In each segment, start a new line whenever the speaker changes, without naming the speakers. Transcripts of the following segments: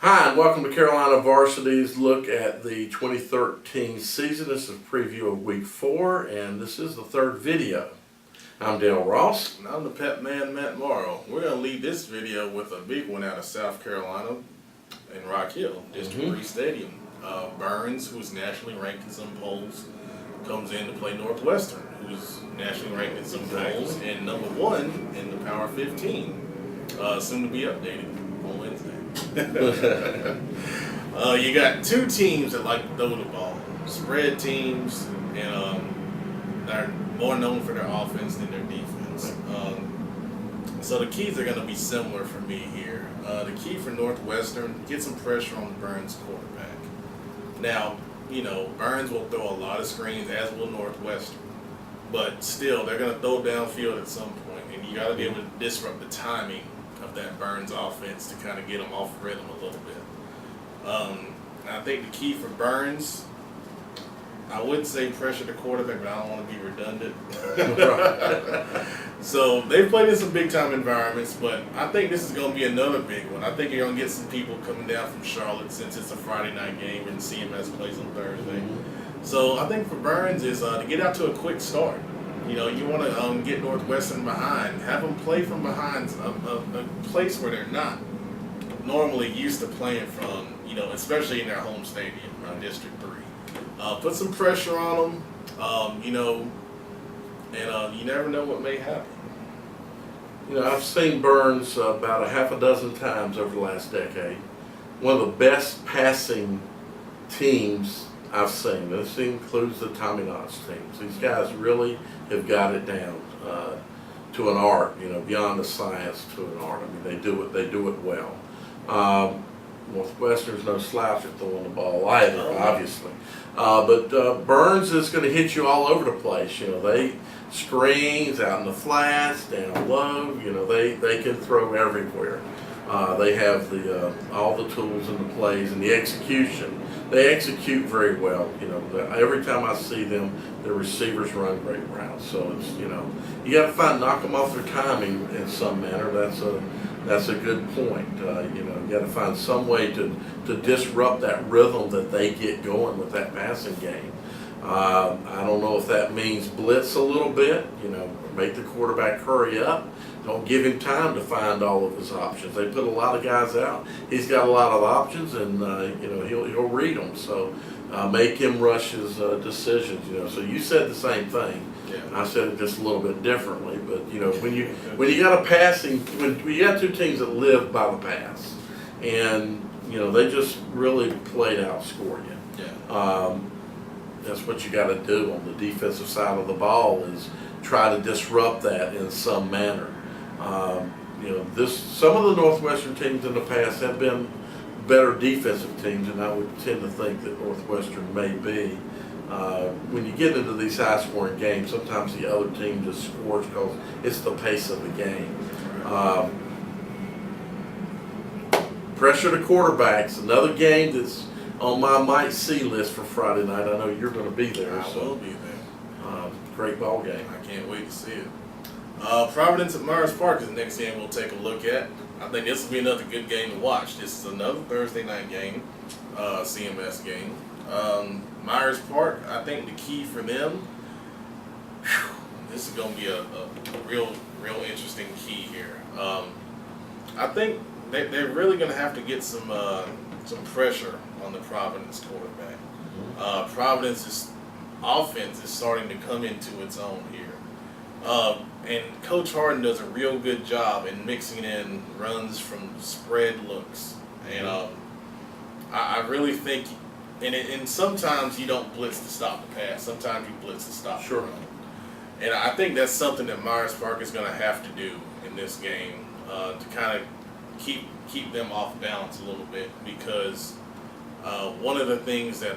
Hi, and welcome to Carolina Varsity's look at the 2013 season. This is a preview of week 4, and this is the third video. I'm Dale Ross.
And I'm the pet man, Matt Morrow. We're going to lead this video with a big one out of South Carolina in Rock Hill, District 3 Stadium. Byrnes, who's nationally ranked in some polls, comes in to play Northwestern, who's nationally ranked in some polls, and number 1 in the Power 15, soon to be updated on Wednesday. You got two teams that like to throw the ball, spread teams, and they're more known for their offense than their defense. So the keys are going to be similar for me here. The key for Northwestern, get some pressure on the Byrnes quarterback. Now, Byrnes will throw a lot of screens, as will Northwestern. But still, they're going to throw downfield at some point, and you got to be able to disrupt the timing of that Byrnes offense to kind of get them off rhythm a little bit. I think the key for Byrnes, I would say pressure the quarterback, but I don't want to be redundant. So they've played in some big time environments, but I think this is going to be another big one. I think you're going to get some people coming down from Charlotte since it's a Friday night game and CMS plays on Thursday. So I think for Byrnes is to get out to a quick start. You want to get Northwestern behind, have them play from behind a place where they're not normally used to playing from, especially in their home stadium, District 3. Put some pressure on them, and you never know what may happen.
I've seen Byrnes about a half a dozen times over the last decade. One of the best passing teams I've seen. This includes the Tommy Knox teams. These guys really have got it down to an art, beyond the science to an art. I mean, they do it well. Northwestern's no slouch at throwing the ball either, obviously. But Byrnes is going to hit you all over the place. They screens out in the flats, down low. They can throw everywhere. They have all the tools and the plays and the execution. They execute very well. Every time I see them, the receivers run great routes. So it's you got to knock them off their timing in some manner. That's a good point. You got to find some way to disrupt that rhythm that they get going with that passing game. I don't know if that means blitz a little bit. Make the quarterback hurry up. Don't give him time to find all of his options. They put a lot of guys out. He's got a lot of options, and he'll read them. So make him rush his decisions. So you said the same thing.
Yeah.
I said it just a little bit differently. But when you got when you got two teams that live by the pass, and they just really played outscore you.
Yeah.
That's what you got to do on the defensive side of the ball is try to disrupt that in some manner. Some of the Northwestern teams in the past have been better defensive teams, and I would tend to think that Northwestern may be. When you get into these high-scoring games, sometimes the other team just scores because it's the pace of the game. Pressure the quarterbacks, another game that's on my might see list for Friday night. I know you're going to be there.
I will be there.
Great ball game.
I can't wait to see it. Providence at Myers Park is the next game we'll take a look at. I think this will be another good game to watch. This is another Thursday night game, CMS game. Myers Park, I think the key for them, this is going to be a real interesting key here. I think they're really going to have to get some pressure on the Providence quarterback. Providence's offense is starting to come into its own here. And Coach Harden does a real good job in mixing in runs from spread looks. And I really think, and sometimes you don't blitz to stop the pass. Sometimes you blitz to stop the run. And I think that's something that Myers Park is going to have to do in this game to kind of keep them off balance a little bit, because one of the things that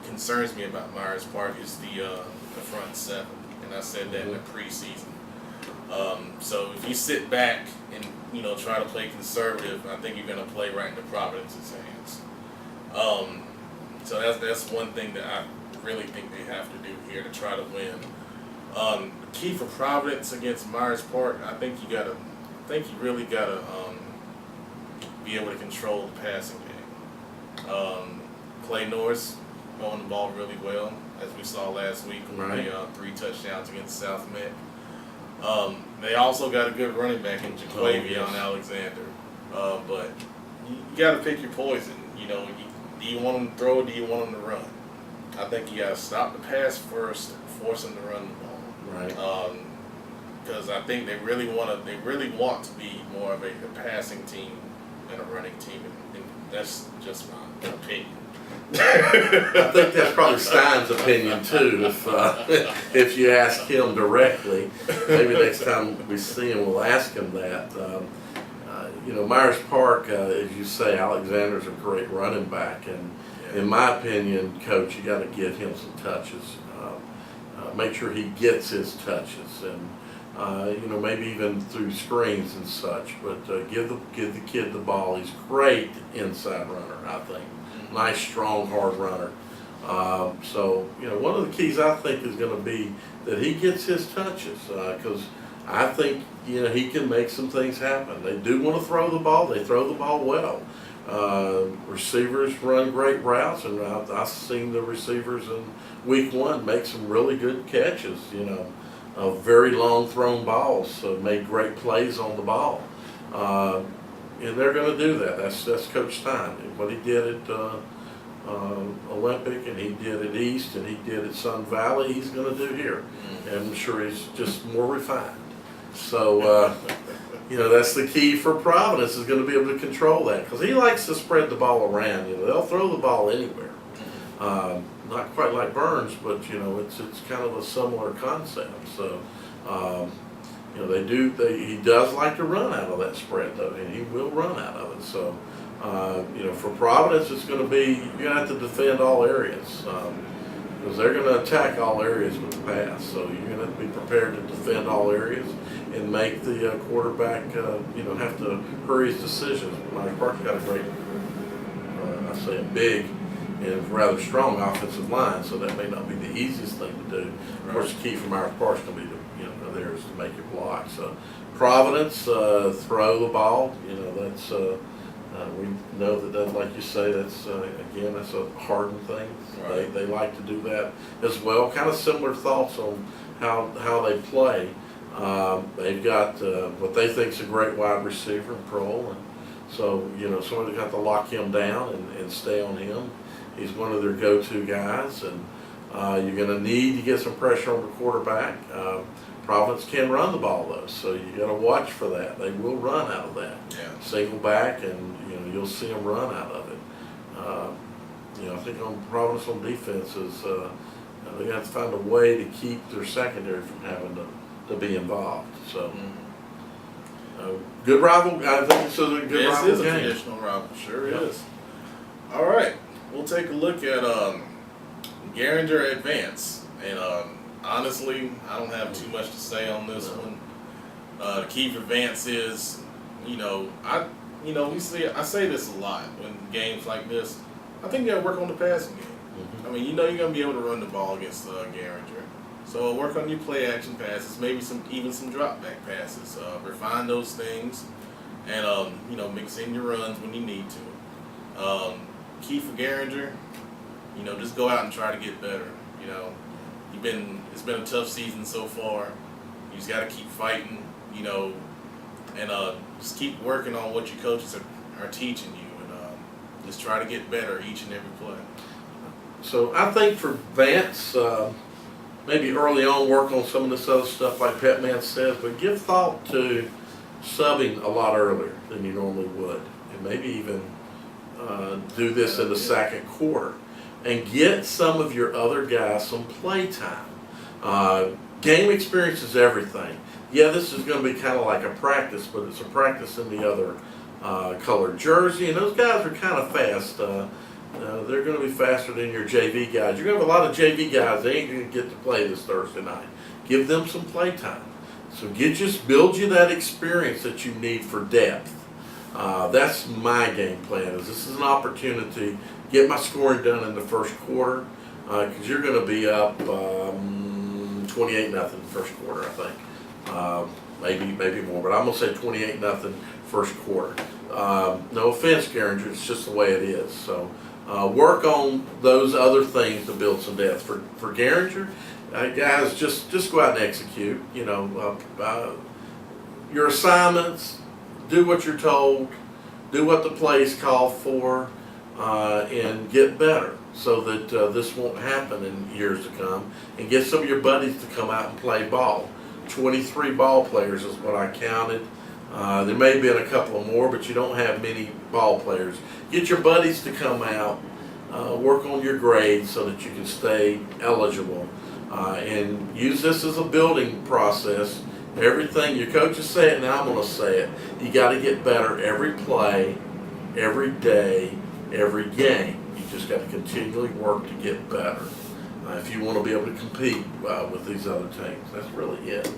concerns me about Myers Park is the front seven, and I said that in the preseason. So if you sit back and try to play conservative, I think you're going to play right into Providence's hands. So that's one thing that I really think they have to do here to try to win. Key for Providence against Myers Park, I think you really gotta be able to control the passing game. Clay Norris throwing the ball really well, as we saw last week with the 3 touchdowns against South Met. They also got a good running back in Jaquavion Alexander, but you got to pick your poison. You know, do you want them to throw? Or do you want them to run? I think you got to stop the pass first, force them to run the ball.
Right.
Because I think they really want to be more of a passing team than a running team, and that's just my opinion.
I think that's probably Stein's opinion too. If you ask him directly, maybe next time we see him, we'll ask him that. You know, Myers Park, as you say, Alexander's a great running back, and in my opinion, Coach, you got to get him some touches. Make sure he gets his touches, and you know, maybe even through screens and such. But give the kid the ball. He's a great inside runner, I think. Nice, strong, hard runner. So, you know, one of the keys I think is going to be that he gets his touches, because I think, you know, he can make some things happen. They do want to throw the ball. They throw the ball well. Receivers run great routes, and I've seen the receivers in week 1 make some really good catches, you know, of very long thrown balls, so made great plays on the ball. And they're going to do that. That's Coach Stein. What he did at Olympic, and he did at East, and he did at Sun Valley, he's going to do here. And I'm sure he's just more refined. So, you know, that's the key for Providence, is going to be able to control that, because he likes to spread the ball around. You know, they'll throw the ball anywhere. Not quite like Byrnes, but you know, it's kind of a similar concept. So, you know, he does like to run out of that spread though, and he will run out of it. So, you know, for Providence, it's going to be, you're going to have to defend all areas, because they're going to attack all areas with the pass. So you're going to have to be prepared to defend all areas and make the quarterback, you know, have to hurry his decisions. Myers Park's got a great, I say a big and rather strong offensive line, so that may not be the easiest thing to do. Of course, the key for Myers Park's going to be to, you know, there is to make it block. So Providence, throw the ball. You know, that's we know that, like you say, that's again, that's a hardened thing. Right. They like to do that as well. Kind of similar thoughts on how they play. They've got what they think is a great wide receiver in Prohl, and so, you know, somebody's got to lock him down and stay on him. He's one of their go-to guys, and you're going to need to get some pressure on the quarterback. Providence can run the ball though, so you got to watch for that. They will run out of that.
Yeah.
Single back, and you know, you'll see them run out of it. You know, I think on Providence on defense is they have to find a way to keep their secondary from having to be involved. So. Good rival. I think this is a good rival game.
This is a traditional rival. Sure is. All right. We'll take a look at Garinger at Vance. And honestly, I don't have too much to say on this one. The key for Vance is, I say this a lot when games like this. I think you got to work on the passing game. I mean, you're going to be able to run the ball against Garinger. So work on your play action passes, maybe even some drop back passes. Refine those things, and mix in your runs when you need to. Key for Garinger, just go out and try to get better. It's been a tough season so far. You just got to keep fighting, and just keep working on what your coaches are teaching you, and just try to get better each and every play.
So I think for Vance, maybe early on work on some of this other stuff like Pat Man says, but give thought to subbing a lot earlier than you normally would, and maybe even do this in the second quarter, and get some of your other guys some play time. Game experience is everything. Yeah, this is going to be kind of like a practice, but it's a practice in the other colored jersey, and those guys are kind of fast. They're going to be faster than your JV guys. You're going to have a lot of JV guys. They ain't going to get to play this Thursday night. Give them some play time. So build you that experience that you need for depth. That's my game plan. This is an opportunity. Get my scoring done in the first quarter, because you're going to be up 28-0 first quarter, I think. Maybe more, but I'm going to say 28-0 first quarter. No offense, Garinger, it's just the way it is. So work on those other things to build some depth. For Garinger, guys, just go out and execute. Your assignments, do what you're told, do what the plays call for, and get better so that this won't happen in years to come. And get some of your buddies to come out and play ball. 23 ball players is what I counted. There may have been a couple more, but you don't have many ball players. Get your buddies to come out, work on your grades so that you can stay eligible, and use this as a building process. Everything, your coaches say it, now I'm going to say it. You got to get better every play, every day, every game. You just got to continually work to get better if you want to be able to compete with these other teams. That's really it.